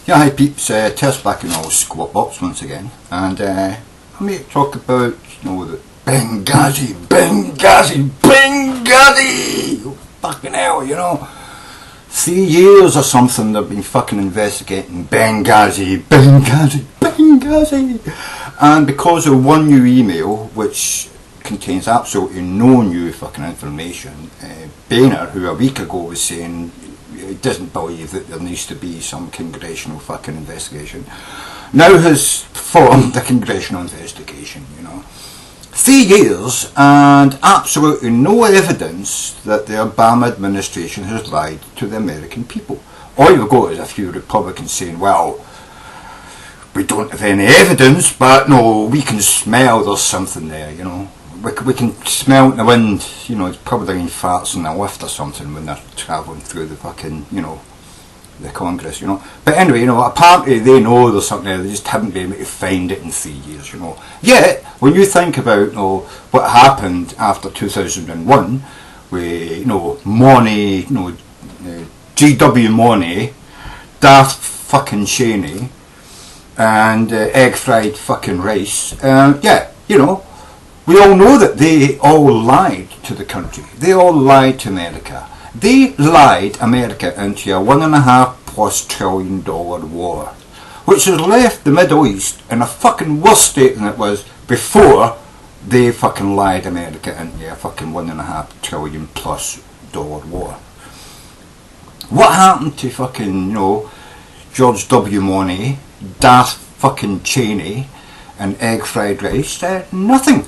Yeah, hi peeps, Terse back in our squat box once again, and I may talk about, the Bengazie, fucking hell, 3 years or something they've been fucking investigating Bengazie, and because of one new email, which contains absolutely no new fucking information, Boehner, who a week ago was saying he doesn't believe that there needs to be some congressional fucking investigation, now has formed a congressional investigation, 3 years and absolutely no evidence that the Obama administration has lied to the American people. All you've got is a few Republicans saying, well, we don't have any evidence, but no, we can smell there's something there, We can smell it in the wind, it's probably in farts in the lift or something when they're travelling through the fucking, the Congress, But anyway, apparently they know there's something there, they just haven't been able to find it in 3 years, Yet, when you think about, what happened after 2001, with, Money, G.W. Money, Darth fucking Cheney, and egg fried fucking rice, we all know that they all lied to the country. They all lied to America. They lied America into a $1.5+ trillion war, which has left the Middle East in a fucking worse state than it was before they fucking lied America into a fucking $1.5 trillion+ war. What happened to fucking, George W. Money, Darth fucking Cheney, and egg fried rice? Nothing.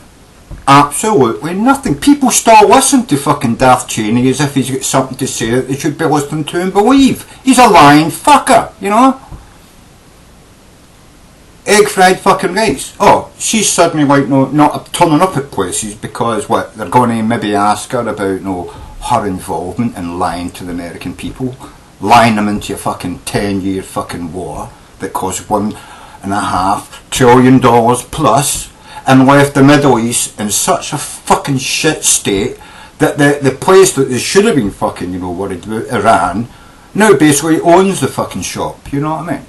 Absolutely nothing. People still listen to fucking Darth Cheney as if he's got something to say that they should be listening to and believe. He's a lying fucker, Egg fried fucking rice. Oh, she's suddenly not turning up at places because they're going to maybe ask her about her involvement in lying to the American people, lying them into a fucking 10-year fucking war that cost $1.5 trillion plus, and left the Middle East in such a fucking shit state that the place that they should have been fucking, worried about, Iran, now basically owns the fucking shop, you know what I mean?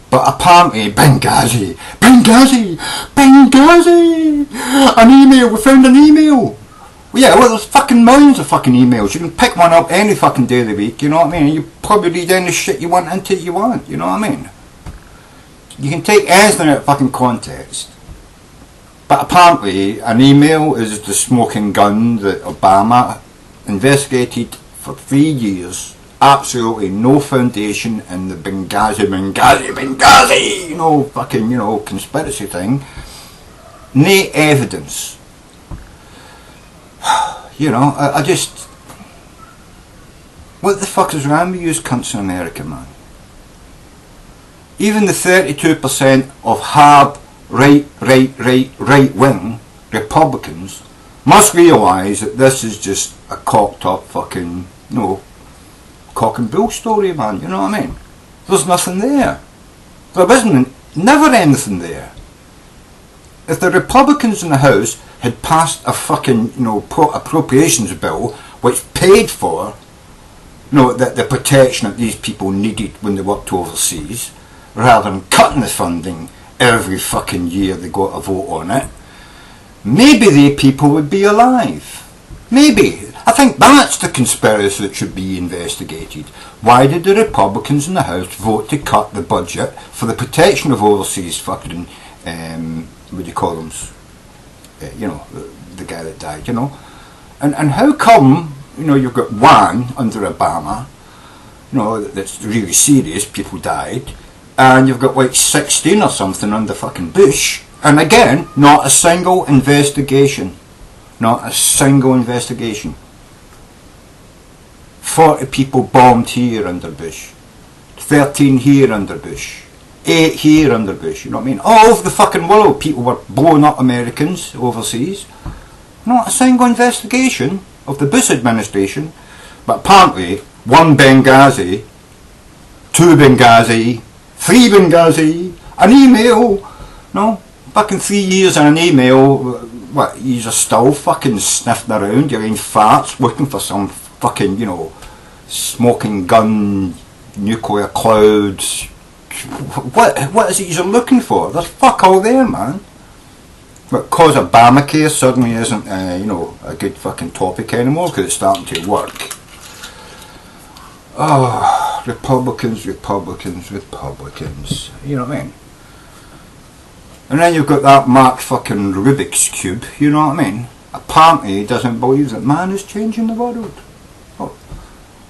But apparently Bengazie, an email, we found an email. Yeah, well there's fucking millions of fucking emails, you can pick one up any fucking day of the week, you know what I mean? And you probably read any shit you want into it you want, you know what I mean? You can take anything out of fucking context. But apparently an email is the smoking gun that Obama investigated for 3 years. Absolutely no foundation in the Bengazie, fucking, conspiracy thing. No evidence. I just... What the fuck is wrong with you cunts in America, man? Even the 32% of hard right-wing Republicans must realise that this is just a cocked up fucking, cock and bull story, man, you know what I mean? There's nothing there. There isn't, never anything there. If the Republicans in the House had passed a fucking, appropriations bill which paid for, the protection that these people needed when they worked overseas, rather than cutting the funding every fucking year they got a vote on it, maybe the people would be alive. Maybe. I think that's the conspiracy that should be investigated. Why did the Republicans in the House vote to cut the budget for the protection of overseas fucking, what do you call them? The guy that died, And how come, you've got one under Obama, that's really serious, people died, and you've got like 16 or something under fucking Bush, and again, not a single investigation. Not a single investigation. 40 people bombed here under Bush, 13 here under Bush, 8 here under Bush, you know what I mean? All over the fucking world people were blowing up Americans overseas. Not a single investigation of the Bush administration, but apparently 1 Bengazie, 2 Bengazie, 3 Bengazie, an email, fucking 3 years and an email. What, you're still fucking sniffing around, you're in farts looking for some fucking, smoking gun, nuclear clouds, what is it you're looking for? There's fuck all there, man. But cause Obamacare suddenly isn't, you know, a good fucking topic anymore because it's starting to work. Oh, Republicans, Republicans, Republicans. You know what I mean? And then you've got that Mark fucking Rubik's Cube, you know what I mean? Apparently he doesn't believe that man is changing the world. Oh,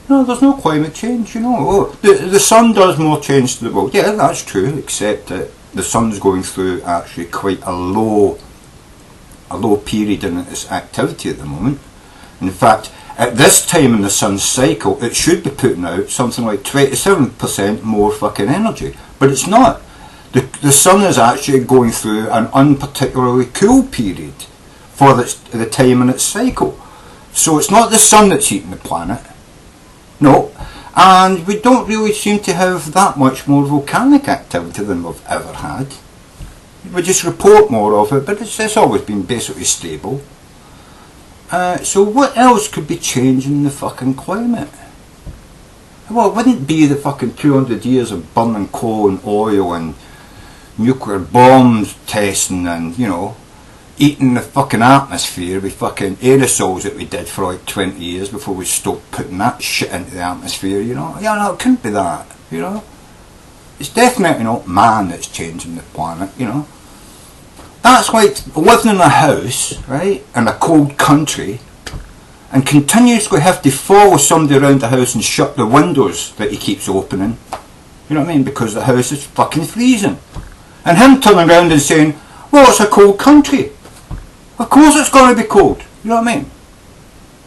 no, there's no climate change, you know. Oh, the sun does more change to the world. Yeah, that's true, except that the sun's going through actually quite a low period in its activity at the moment. In fact, at this time in the sun's cycle, it should be putting out something like 27% more fucking energy, but it's not. The sun is actually going through an unparticularly cool period for the time in its cycle. So it's not the sun that's heating the planet. No. And we don't really seem to have that much more volcanic activity than we've ever had. We just report more of it, but it's always been basically stable. So what else could be changing the fucking climate? Well, it wouldn't be the fucking 200 years of burning coal and oil and nuclear bombs testing and, you know, eating the fucking atmosphere with fucking aerosols that we did for like 20 years before we stopped putting that shit into the atmosphere, you know. Yeah, no, it couldn't be that, you know. It's definitely not man that's changing the planet, you know. That's like living in a house, right, in a cold country and continuously have to follow somebody around the house and shut the windows that he keeps opening. You know what I mean? Because the house is fucking freezing. And him turning around and saying, well, it's a cold country. Of course it's going to be cold. You know what I mean?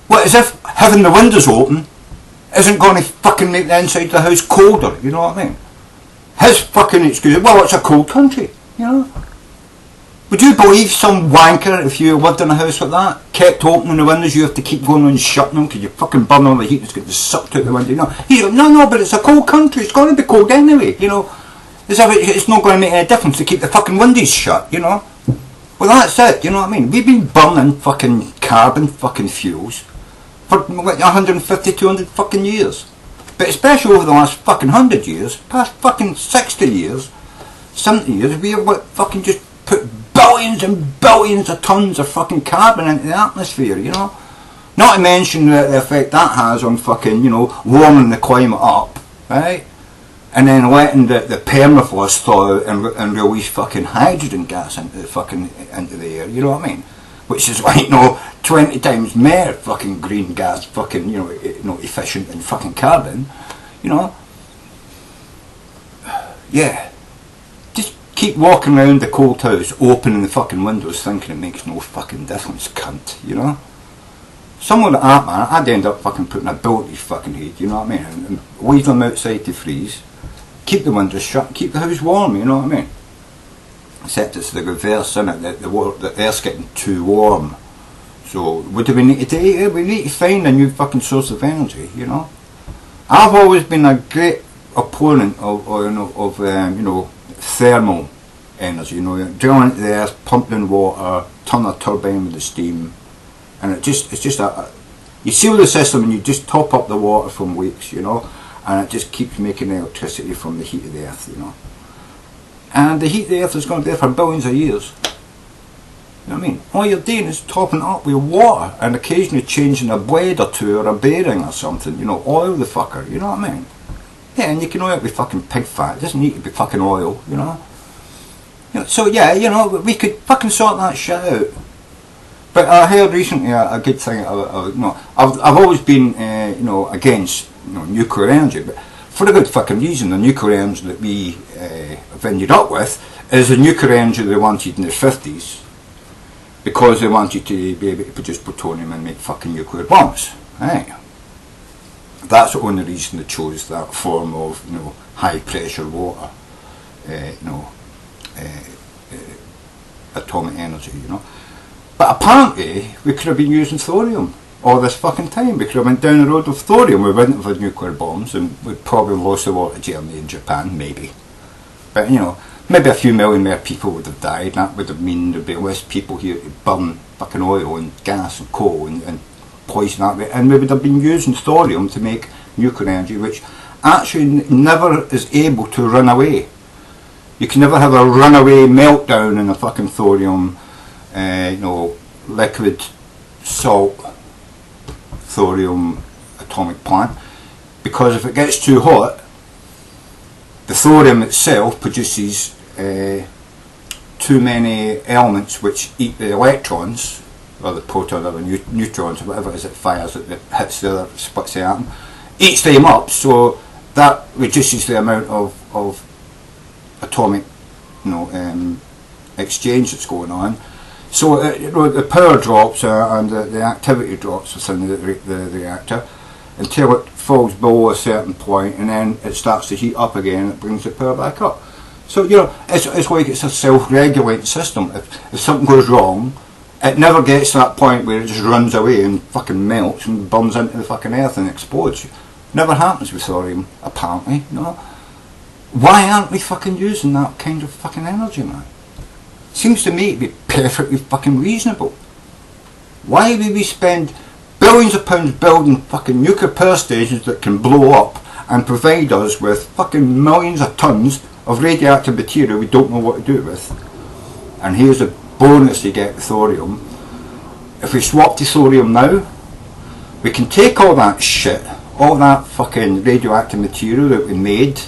What, as if having the windows open isn't going to fucking make the inside of the house colder. You know what I mean? His fucking excuse, well, it's a cold country. You know? Would you believe some wanker, if you lived in a house like that, kept opening the windows, you have to keep going and shutting them because you fucking burn all the heat and it's getting sucked out the window? You know? He's like, no, but it's a cold country, it's going to be cold anyway, you know. As if it's not going to make any difference to keep the fucking windows shut, you know. Well, that's it, you know what I mean? We've been burning fucking carbon fucking fuels for like 150, 200 fucking years. But especially over the last fucking 100 years, past fucking 60 years, 70 years, we have like fucking just put billions and billions of tons of fucking carbon into the atmosphere, you know. Not to mention the effect that has on fucking, you know, warming the climate up, right? And then letting the permafrost thaw out and release fucking hydrogen gas into the air, you know what I mean? Which is like, you know, 20 times more fucking green gas, fucking, you know, efficient than fucking carbon, you know. Yeah. Just keep walking around the cold house, opening the fucking windows, thinking it makes no fucking difference, cunt, you know. Someone like that, man, I'd end up fucking putting a bill at his fucking head, you know what I mean? And leave them outside to freeze. Keep the windows shut, keep the house warm, you know what I mean? Except it's the reverse, isn't it? The air's getting too warm. So what do we need to do? We need to find a new fucking source of energy, you know? I've always been a great opponent of you know, thermal energy, you know, drilling into the earth, pumping water, turn a turbine with the steam, and it's just you seal the system and you just top up the water from lakes, you know, and it just keeps making electricity from the heat of the earth, you know. And the heat of the earth is going to be there for billions of years. You know what I mean? All you're doing is topping it up with water and occasionally changing a blade or two or a bearing or something, you know, oil the fucker, you know what I mean? Yeah, and you can oil it with fucking pig fat, it doesn't need to be fucking oil, you know? So yeah, you know, we could fucking sort that shit out. But I heard recently a good thing, you know, I've always been, you know, against, you know, nuclear energy, but for a good fucking reason. The nuclear energy that we have ended up with is the nuclear energy they wanted in the 50s, because they wanted to be able to produce plutonium and make fucking nuclear bombs, right? That's the only reason they chose that form of, you know, high pressure water, you know, atomic energy, you know. But apparently we could have been using thorium all this fucking time. We could have went down the road of thorium. We wouldn't have had nuclear bombs, and we'd probably lost the war to Germany and Japan, maybe. But, you know, maybe a few million more people would have died, and that would have meant there'd be less people here to burn fucking oil and gas and coal and poison that way. And we would have been using thorium to make nuclear energy, which actually never is able to run away. You can never have a runaway meltdown in a fucking thorium, liquid salt thorium atomic plant, because if it gets too hot, the thorium itself produces too many elements which eat the electrons, or the proton, or the neutrons, or whatever it is it fires, that hits the other, splits the atom, eats them up, so that reduces the amount of atomic exchange that's going on. So the power drops and the activity drops within the reactor until it falls below a certain point, and then it starts to heat up again and it brings the power back up. So it's like it's a self-regulating system. If something goes wrong, it never gets to that point where it just runs away and fucking melts and burns into the fucking earth and explodes. Never happens with thorium, apparently, no. Why aren't we fucking using that kind of fucking energy, man? Seems to me to be perfectly fucking reasonable. Why would we spend billions of pounds building fucking nuclear power stations that can blow up and provide us with fucking millions of tons of radioactive material we don't know what to do with? And here's a bonus you get with thorium. If we swap to thorium now, we can take all that shit, all that fucking radioactive material that we made,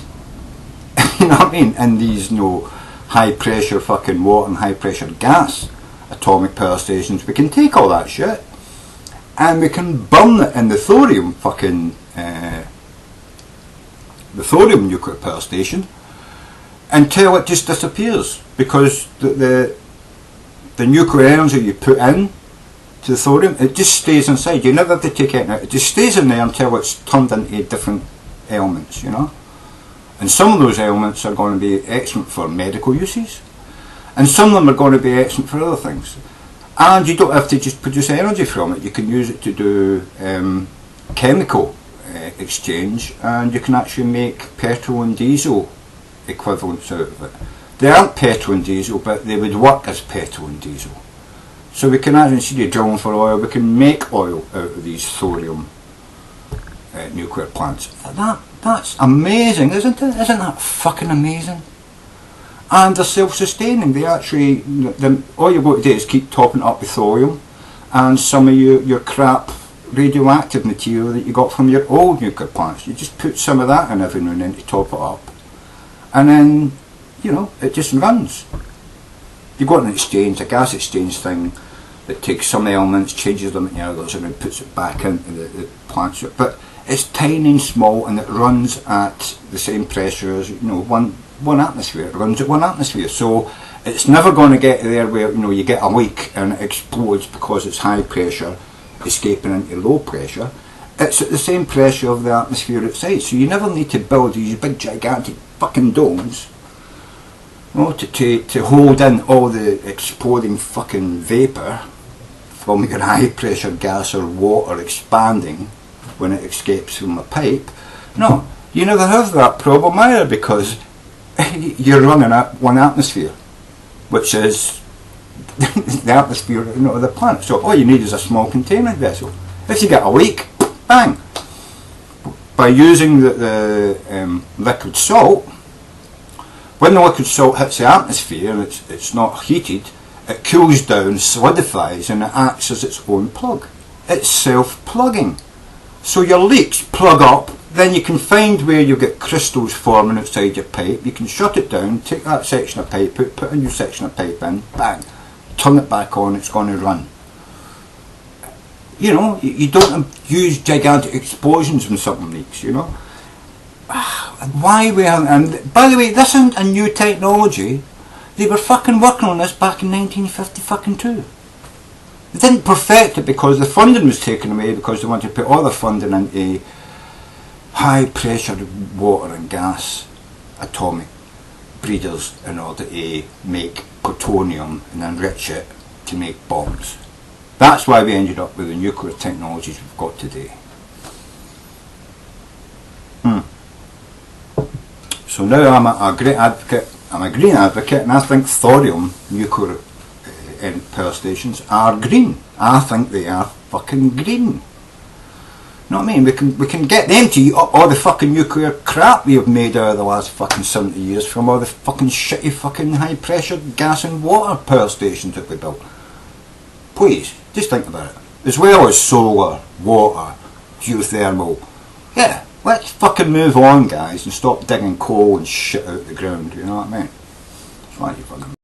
you know what I mean, in these high pressure fucking water and high pressure gas atomic power stations. We can take all that shit and we can burn it in the thorium fucking the thorium nuclear power station until it just disappears, because the nuclear energy you put in to the thorium, it just stays inside. You never have to take it out. It just stays in there until it's turned into different elements, And some of those elements are going to be excellent for medical uses, and some of them are going to be excellent for other things. And you don't have to just produce energy from it. You can use it to do chemical exchange, and you can actually make petrol and diesel equivalents out of it. They aren't petrol and diesel, but they would work as petrol and diesel. So we can actually, instead of drilling for oil, we can make oil out of these thorium nuclear plants. That's amazing, isn't it? Isn't that fucking amazing? And they're self-sustaining. They actually, all you've got to do is keep topping it up with thorium and some of your crap radioactive material that you got from your old nuclear plants. You just put some of that in every now and then to top it up, and then it just runs. You've got an exchange, a gas exchange thing that takes some elements, changes them into others, and then puts it back into the plants. But it's tiny and small, and it runs at the same pressure as one atmosphere. It runs at 1 atmosphere, so it's never going to get there where you get a leak and it explodes because it's high pressure escaping into low pressure. It's at the same pressure of the atmosphere outside, so you never need to build these big gigantic fucking domes to hold in all the exploding fucking vapour from your high pressure gas or water expanding when it escapes from a pipe. No, you never have that problem either, because you're running at 1 atmosphere, which is the atmosphere of the planet. So all you need is a small containment vessel. If you get a leak, bang! By using the liquid salt, when the liquid salt hits the atmosphere and it's not heated, it cools down, solidifies, and it acts as its own plug. It's self-plugging. So your leaks plug up, then you can find where you get crystals forming outside your pipe. You can shut it down, take that section of pipe out, put a new section of pipe in, bang, turn it back on, it's going to run. You don't use gigantic explosions when something leaks, Why we haven't, and by the way, this isn't a new technology. They were fucking working on this back in 1952. They didn't perfect it because the funding was taken away, because they wanted to put all the funding into high pressure water and gas atomic breeders in order to make plutonium and enrich it to make bombs. That's why we ended up with the nuclear technologies we've got today. So now I'm a great advocate, I'm a green advocate, and I think thorium nuclear power stations are green. I think they are fucking green. You know what I mean? We can get them to eat up all the fucking nuclear crap we have made out of the last fucking 70 years from all the fucking shitty fucking high pressure gas and water power stations that we built. Please, just think about it. As well as solar, water, geothermal. Yeah, let's fucking move on, guys, and stop digging coal and shit out the ground, you know what I mean? That's why you fucking